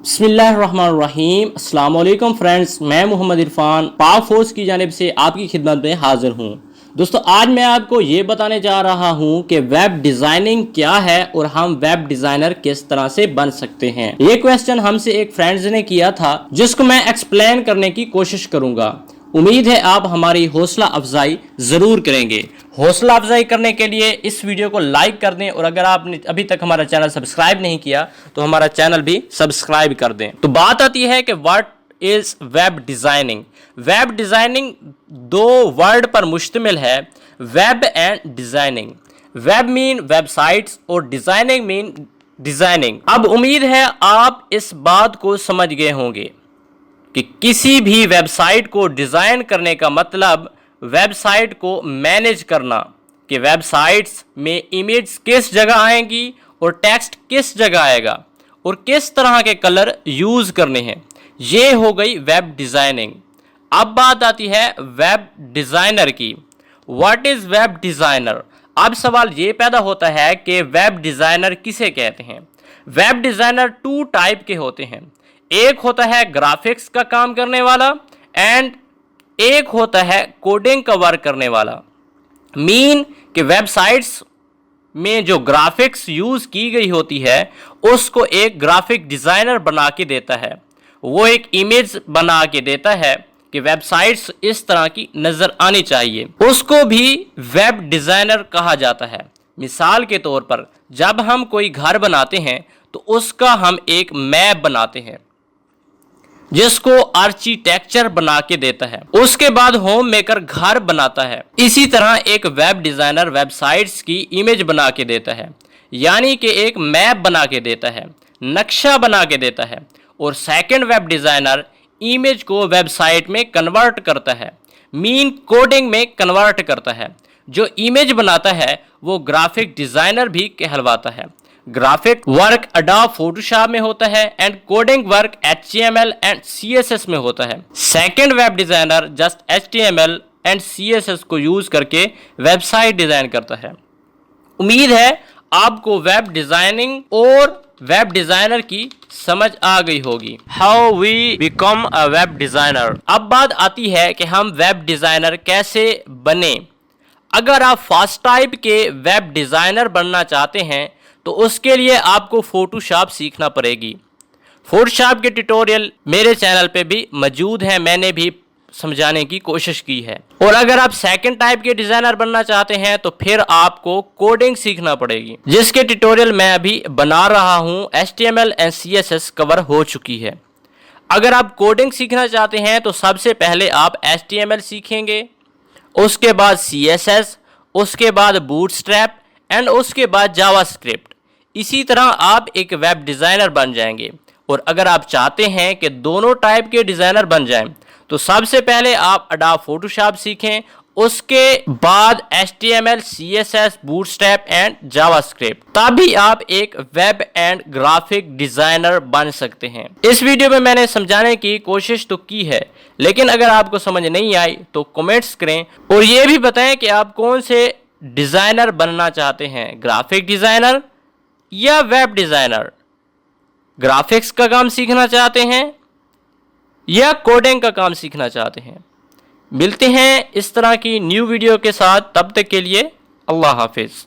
बिस्मिल्लाहिर्रहमानिर्रहीम। अस्सलाम वालेकुम फ्रेंड्स, मैं मोहम्मद इरफान पाक फोर्स की जानिब से आपकी खिदमत में हाजिर हूँ। दोस्तों, आज मैं आपको ये बताने जा रहा हूँ कि वेब डिज़ाइनिंग क्या है और हम वेब डिज़ाइनर किस तरह से बन सकते हैं। ये क्वेश्चन हमसे एक फ्रेंड्स ने किया था, जिसको मैं एक्सप्लेन करने की कोशिश करूँगा। उम्मीद है आप हमारी हौसला अफजाई ज़रूर करेंगे। हौसला अफजाई करने के लिए इस वीडियो को लाइक कर दें और अगर आपने अभी तक हमारा चैनल सब्सक्राइब नहीं किया तो हमारा चैनल भी सब्सक्राइब कर दें। तो बात आती है कि what is web designing. Web designing दो वर्ड पर मुश्तमिल है, web and designing. Web mean websites और डिज़ाइनिंग मीन डिज़ाइनिंग। अब उम्मीद है आप इस बात को समझ गए होंगे कि किसी भी वेबसाइट को डिज़ाइन करने का मतलब वेबसाइट को मैनेज करना, कि वेबसाइट्स में इमेज किस जगह आएंगी और टेक्स्ट किस जगह आएगा और किस तरह के कलर यूज़ करने हैं। ये हो गई वेब डिज़ाइनिंग। अब बात आती है वेब डिज़ाइनर की। What is web designer. अब सवाल ये पैदा होता है कि वेब डिज़ाइनर किसे कहते हैं। वेब डिज़ाइनर टू टाइप के होते हैं। एक होता है ग्राफिक्स का काम करने वाला एंड एक होता है कोडिंग का वर्क करने वाला। मीन कि वेबसाइट्स में जो ग्राफिक्स यूज़ की गई होती है उसको एक ग्राफिक डिज़ाइनर बना के देता है। वो एक इमेज बना के देता है कि वेबसाइट्स इस तरह की नज़र आनी चाहिए, उसको भी वेब डिज़ाइनर कहा जाता है। मिसाल के तौर पर जब हम कोई घर बनाते हैं तो उसका हम एक मैप बनाते हैं जिसको आर्किटेक्चर बना के देता है। उसके बाद होम मेकर घर बनाता है। इसी तरह एक वेब डिज़ाइनर वेबसाइट्स की इमेज बना के देता है, यानी कि एक मैप बना के देता है, नक्शा बना के देता है। और सेकंड वेब डिज़ाइनर इमेज को वेबसाइट में कन्वर्ट करता है, मीन कोडिंग में कन्वर्ट करता है। जो इमेज बनाता है वो ग्राफिक डिज़ाइनर भी कहलवाता है। ग्राफिक वर्क अडोब फोटोशॉप में होता है and coding work HTML and CSS में होता है। Second web designer just HTML and CSS को यूज़ करके वेबसाइट डिज़ाइन करता है। उम्मीद है आपको वेब डिज़ाइनिंग और वेब डिज़ाइनर की समझ आ गई होगी। How we become a web designer. अब बात आती है कि हम वेब डिज़ाइनर कैसे बने। अगर आप फास्ट टाइप के वेब डिज़ाइनर बनना चाहते हैं तो उसके लिए आपको फोटोशॉप सीखना पड़ेगी। फोटोशॉप के ट्यूटोरियल मेरे चैनल पे भी मौजूद है, मैंने भी समझाने की कोशिश की है। और अगर आप सेकंड टाइप के डिज़ाइनर बनना चाहते हैं तो फिर आपको कोडिंग सीखना पड़ेगी, जिसके ट्यूटोरियल मैं अभी बना रहा हूँ। HTML एंड CSS कवर हो चुकी है। अगर आप कोडिंग सीखना चाहते हैं तो सबसे पहले आप HTML सीखेंगे, उसके बाद CSS, उसके बाद बूटस्ट्रैप एंड उसके बाद जावास्क्रिप्ट। इसी तरह आप एक वेब डिज़ाइनर बन जाएंगे। और अगर आप चाहते हैं कि दोनों टाइप के डिज़ाइनर बन जाएं तो सबसे पहले आप अडोब फोटोशॉप सीखें, उसके बाद HTML, CSS, bootstrap and JavaScript. तभी आप एक वेब एंड ग्राफिक डिज़ाइनर बन सकते हैं। इस वीडियो में मैंने समझाने की कोशिश तो की है, लेकिन अगर आपको समझ नहीं आई तो कमेंट्स करें और ये भी बताएं कि आप कौन से डिज़ाइनर बनना चाहते हैं, ग्राफिक डिज़ाइनर या वेब डिज़ाइनर। ग्राफिक्स का काम सीखना चाहते हैं या कोडिंग का काम सीखना चाहते हैं। मिलते हैं इस तरह की न्यू वीडियो के साथ, तब तक के लिए अल्लाह हाफिज़।